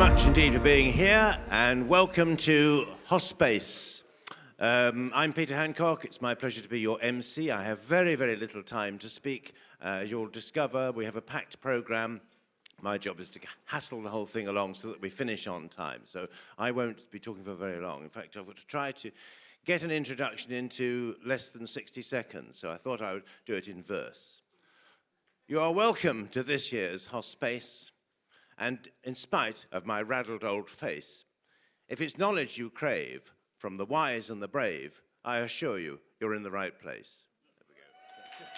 much indeed for being here, and welcome to Hospace. I'm Peter Hancock. It's my pleasure to be your MC. I have very, very little time to speak. As you'll discover, we have a packed programme. My job is to hassle the whole thing along so that we finish on time. So I won't be talking for very long. In fact, I've got to try to get an introduction into less than 60 seconds. So I thought I would do it in verse. You are welcome to this year's Hospace. And in spite of my raddled old face, if it's knowledge you crave from the wise and the brave, I assure you, you're in the right place. There we go.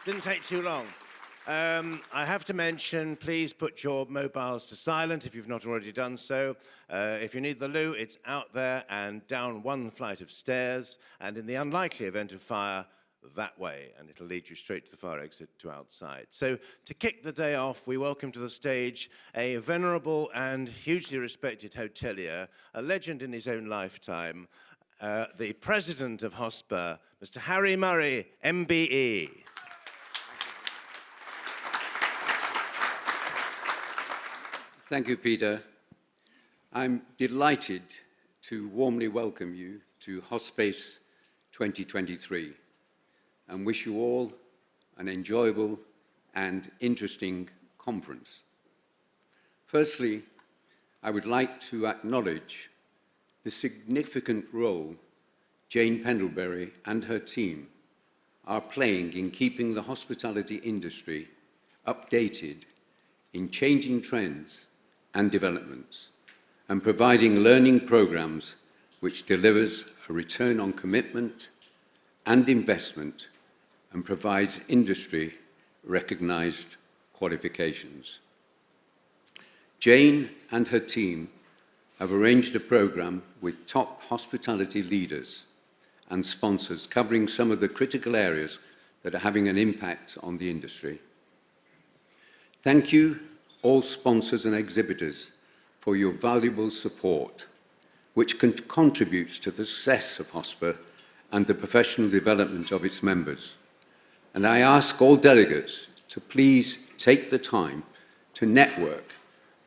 Didn't take too long. I have to mention, please put your mobiles to silent if you've not already done so. If you need the loo, it's out there and down one flight of stairs, and in the unlikely event of fire, that way, and it'll lead you straight to the fire exit to outside. So to kick the day off, we welcome to the stage a venerable and hugely respected hotelier, a legend in his own lifetime, the president of Hospa, Mr. Harry Murray, MBE. Thank you, Peter. I'm delighted to warmly welcome you to Hospace 2023. And wish you all an enjoyable and interesting conference. Firstly, I would like to acknowledge the significant role Jane Pendlebury and her team are playing in keeping the hospitality industry updated in changing trends and developments, and providing learning programs which delivers a return on commitment and investment and provides industry-recognized qualifications. Jane and her team have arranged a program with top hospitality leaders and sponsors covering some of the critical areas that are having an impact on the industry. Thank you, all sponsors and exhibitors, for your valuable support, which contributes to the success of HOSPA and the professional development of its members. And I ask all delegates to please take the time to network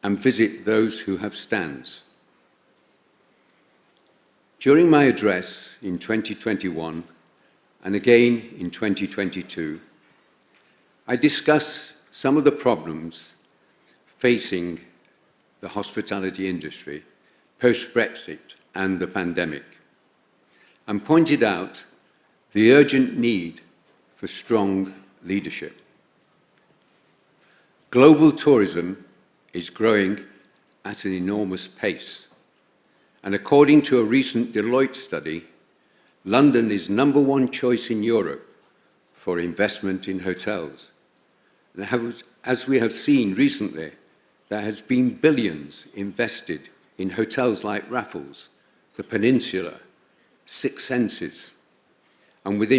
and visit those who have stands. During my address in 2021 and again in 2022, I discussed some of the problems facing the hospitality industry post-Brexit and the pandemic, and pointed out the urgent need for strong leadership. Global tourism is growing at an enormous pace, and according to a recent Deloitte study, London is #1 choice in Europe for investment in hotels. And as we have seen recently, there has been billions invested in hotels like Raffles, the Peninsula, Six Senses, and with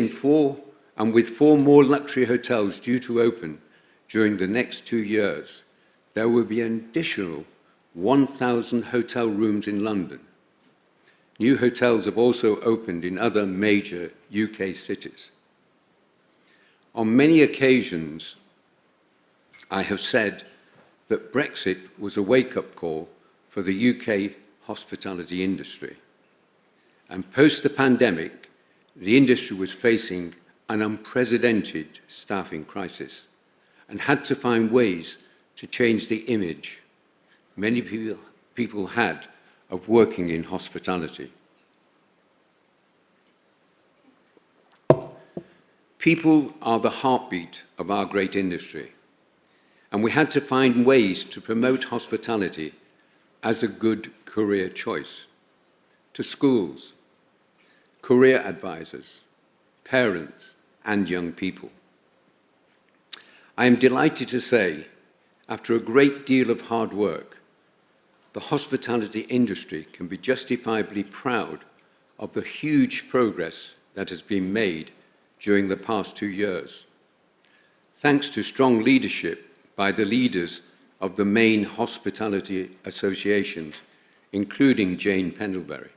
4 more luxury hotels due to open during the next 2 years, there will be an additional 1,000 hotel rooms in London. New hotels have also opened in other major UK cities. On many occasions, I have said that Brexit was a wake-up call for the UK hospitality industry. And post the pandemic, the industry was facing an unprecedented staffing crisis and had to find ways to change the image many people had of working in hospitality. People are the heartbeat of our great industry, and we had to find ways to promote hospitality as a good career choice to schools, career advisors, parents, and young people. I am delighted to say, after a great deal of hard work, the hospitality industry can be justifiably proud of the huge progress that has been made during the past 2 years, thanks to strong leadership by the leaders of the main hospitality associations, including Jane Pendlebury.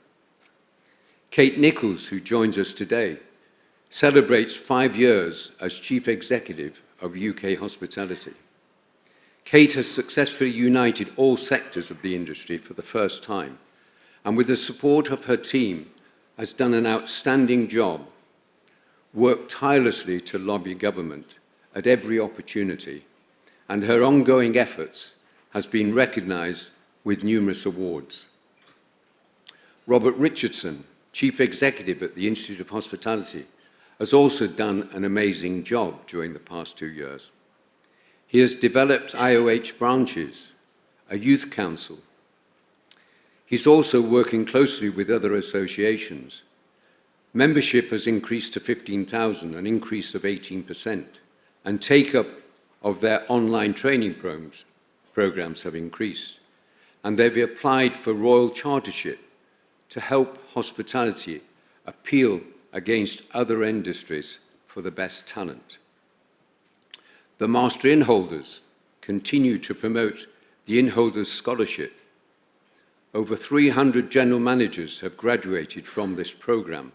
Kate Nichols, who joins us today, celebrates 5 years as Chief Executive of UK Hospitality. Kate has successfully united all sectors of the industry for the first time, and with the support of her team, has done an outstanding job, worked tirelessly to lobby government at every opportunity, and her ongoing efforts has been recognised with numerous awards. Robert Richardson, Chief Executive at the Institute of Hospitality, has also done an amazing job during the past 2 years. He has developed IOH branches, a youth council. He's also working closely with other associations. Membership has increased to 15,000, an increase of 18%, and take-up of their online training programs have increased. And they've applied for royal chartership to help hospitality appeal against other industries for the best talent. The Master Inn holders continue to promote the Inn Holders Scholarship. Over 300 general managers have graduated from this program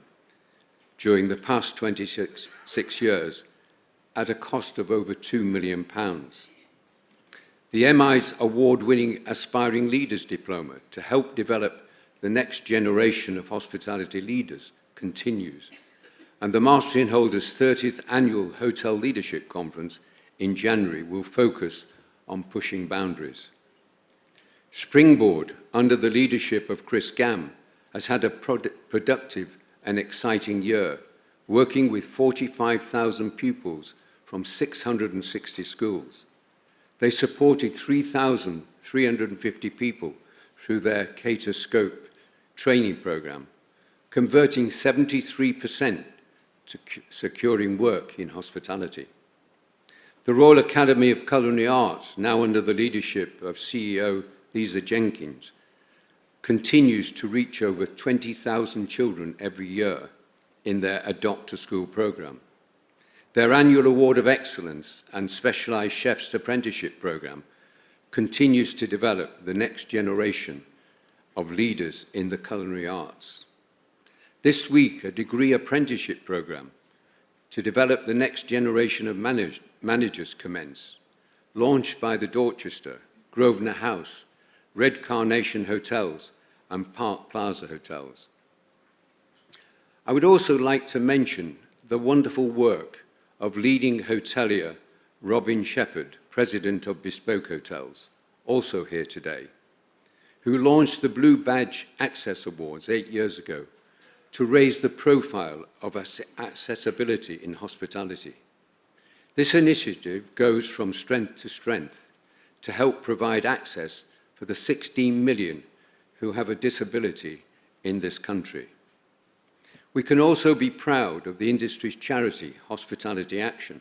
during the past 26 years at a cost of over £2 million. The MI's award-winning Aspiring Leaders Diploma to help develop the next generation of hospitality leaders continues, and the Master Inn Holders' 30th Annual Hotel Leadership Conference in January will focus on pushing boundaries. Springboard, under the leadership of Chris Gamm, has had a productive and exciting year, working with 45,000 pupils from 660 schools. They supported 3,350 people through their Cater Scope training program, converting 73% to securing work in hospitality. The Royal Academy of Culinary Arts, now under the leadership of CEO Lisa Jenkins, continues to reach over 20,000 children every year in their Adopt a School program. Their annual Award of Excellence and Specialised Chefs Apprenticeship program continues to develop the next generation of leaders in the culinary arts. This week, a degree apprenticeship program to develop the next generation of managers commenced, launched by the Dorchester, Grosvenor House, Red Carnation Hotels and Park Plaza Hotels. I would also like to mention the wonderful work of leading hotelier Robin Shepherd, President of Bespoke Hotels, also here today, who launched the Blue Badge Access Awards 8 years ago to raise the profile of accessibility in hospitality. This initiative goes from strength to help provide access for the 16 million who have a disability in this country. We can also be proud of the industry's charity, Hospitality Action,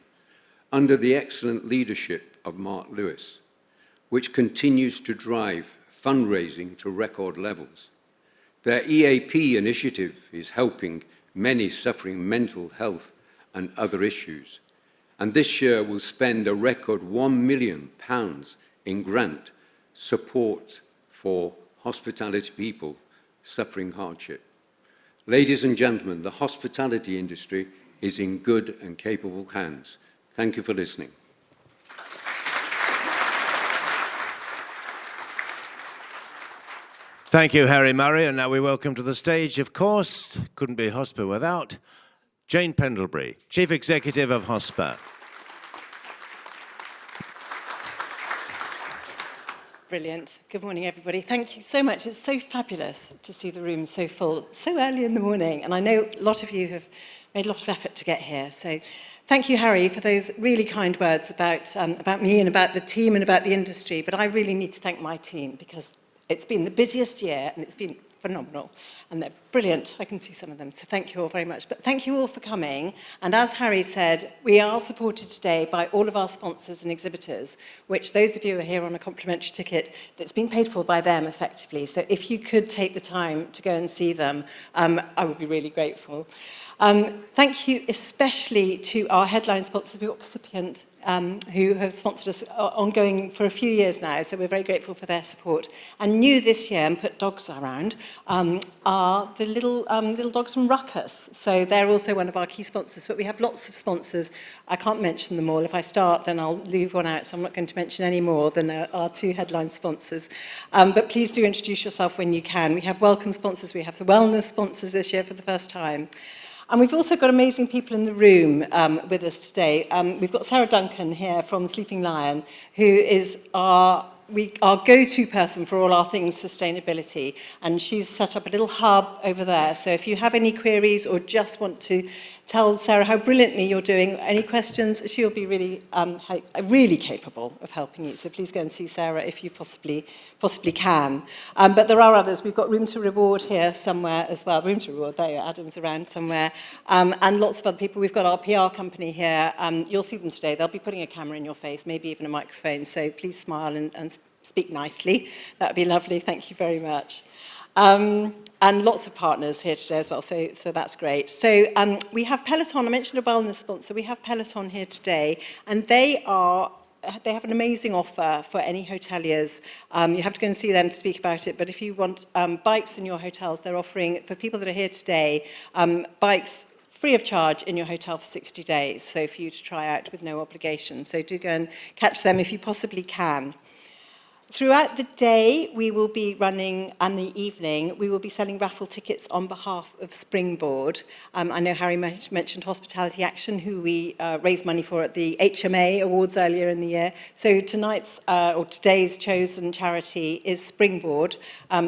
under the excellent leadership of Mark Lewis, which continues to drive fundraising to record levels. Their EAP initiative is helping many suffering mental health and other issues, and this year will spend a record £1 million in grant support for hospitality people suffering hardship. Ladies and gentlemen, the hospitality industry is in good and capable hands. Thank you for listening. Thank you, Harry Murray. And now we welcome to the stage, of course, couldn't be Hospa without, Jane Pendlebury, Chief Executive of Hospa. Brilliant. Good morning, everybody. Thank you so much. It's so fabulous to see the room so full, so early in the morning. And I know a lot of you have made a lot of effort to get here. So thank you, Harry, for those really kind words about me and about the team and about the industry. But I really need to thank my team because it's been the busiest year and it's been phenomenal. And they're brilliant. I can see some of them. So thank you all very much. But thank you all for coming. And as Harry said, we are supported today by all of our sponsors and exhibitors, which those of you who are here on a complimentary ticket, that's been paid for by them effectively. So if you could take the time to go and see them, I would be really grateful. Thank you especially to our headline sponsors. We've got Recipient, who have sponsored us ongoing for a few years now, so we're very grateful for their support. And new this year, and put dogs around, are the little dogs from Ruckus. So they're also one of our key sponsors, but we have lots of sponsors. I can't mention them all. If I start, then I'll leave one out, so I'm not going to mention any more than our two headline sponsors. But please do introduce yourself when you can. We have welcome sponsors. We have the wellness sponsors this year for the first time. And we've also got amazing people in the room with us today. We've got Sarah Duncan here from Sleeping Lion, who is our go-to person for all our things sustainability. And she's set up a little hub over there. So if you have any queries or just want to tell Sarah how brilliantly you're doing, any questions, she'll be really capable of helping you. So please go and see Sarah if you possibly can. But there are others. We've got Room to Reward here somewhere as well. Room to Reward, there, Adam's around somewhere. And lots of other people. We've got our PR company here. You'll see them today. They'll be putting a camera in your face, maybe even a microphone. So please smile and speak nicely. That would be lovely. Thank you very much. And lots of partners here today as well, so that's great. So we have Peloton. I mentioned a wellness sponsor. We have Peloton here today, and they have an amazing offer for any hoteliers. You have to go and see them to speak about it, but if you want bikes in your hotels, they're offering, for people that are here today, bikes free of charge in your hotel for 60 days, so for you to try out with no obligation. So do go and catch them if you possibly can. Throughout the day, we will be running, and the evening, we will be selling raffle tickets on behalf of Springboard. I know Harry mentioned Hospitality Action, who we raised money for at the HMA Awards earlier in the year. So today's chosen charity is Springboard.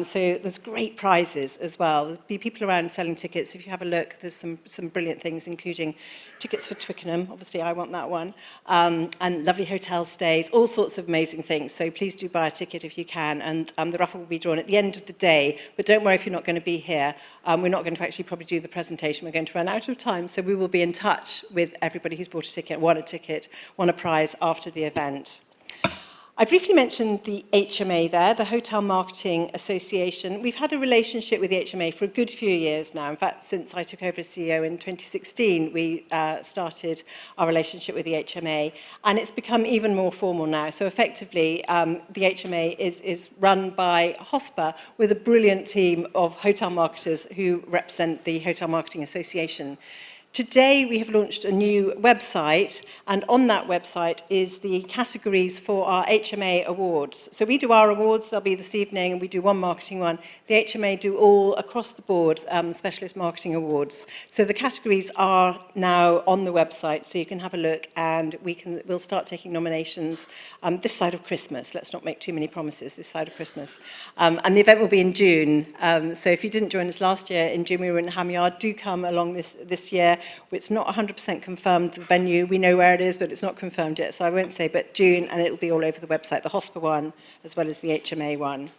So there's great prizes as well. There'll be people around selling tickets. If you have a look, there's some brilliant things, including tickets for Twickenham. Obviously, I want that one. And lovely hotel stays, all sorts of amazing things. So please do buy a ticket if you can, and the raffle will be drawn at the end of the day, but don't worry if you're not going to be here. We're not going to actually probably do the presentation. We're going to run out of time, so we will be in touch with everybody who's bought a ticket, won a prize after the event. I briefly mentioned the HMA there, the Hotel Marketing Association. We've had a relationship with the HMA for a good few years now. In fact, since I took over as CEO in 2016, we started our relationship with the HMA, and it's become even more formal now. So effectively, the HMA is run by Hospa with a brilliant team of hotel marketers who represent the Hotel Marketing Association. Today, we have launched a new website, and on that website is the categories for our HMA awards. So we do our awards, they'll be this evening, and we do one marketing one. The HMA do all across the board, specialist marketing awards. So the categories are now on the website, so you can have a look, and we'll start taking nominations this side of Christmas. Let's not make too many promises this side of Christmas. And the event will be in June. So if you didn't join us last year, in June we were in Ham Yard, do come along this year. It's not 100% confirmed, the venue. We know where it is, but it's not confirmed yet, so I won't say, but June, and it'll be all over the website, the Hospa one, as well as the HMA one.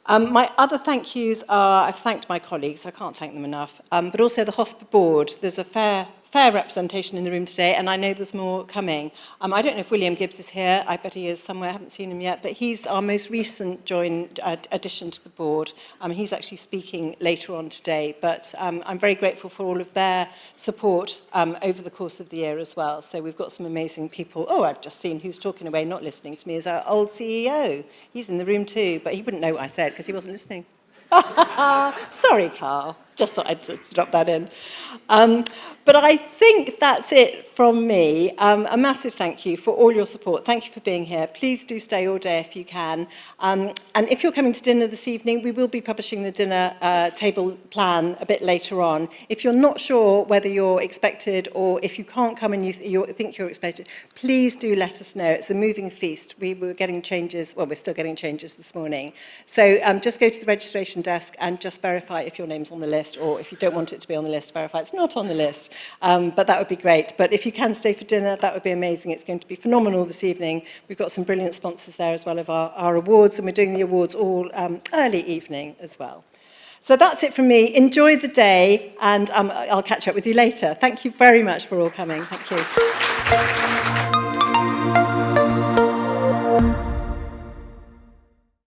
My other thank yous are, I've thanked my colleagues, I can't thank them enough, but also the Hospa board. There's a fair representation in the room today, and I know there's more coming. I don't know if William Gibbs is here. I bet he is somewhere. I haven't seen him yet, but he's our most recent addition to the board. He's actually speaking later on today, but I'm very grateful for all of their support over the course of the year as well. So we've got some amazing people. Oh, I've just seen who's talking away, not listening to me, is our old CEO. He's in the room too, but he wouldn't know what I said because he wasn't listening. Sorry, Carl. Just thought I'd drop that in. But I think that's it from me. A massive thank you for all your support. Thank you for being here. Please do stay all day if you can. And if you're coming to dinner this evening, we will be publishing the dinner table plan a bit later on. If you're not sure whether you're expected or if you can't come and you think you're expected, please do let us know. It's a moving feast. We were getting changes, well, we're still getting changes this morning. So just go to the registration desk and just verify if your name's on the list, or if you don't want it to be on the list, verify it's not on the list. But that would be great. But if you can stay for dinner, that would be amazing. It's going to be phenomenal this evening. We've got some brilliant sponsors there as well of our awards, and we're doing the awards all early evening as well. So that's it from me. Enjoy the day, and I'll catch up with you later. Thank you very much for all coming. Thank you.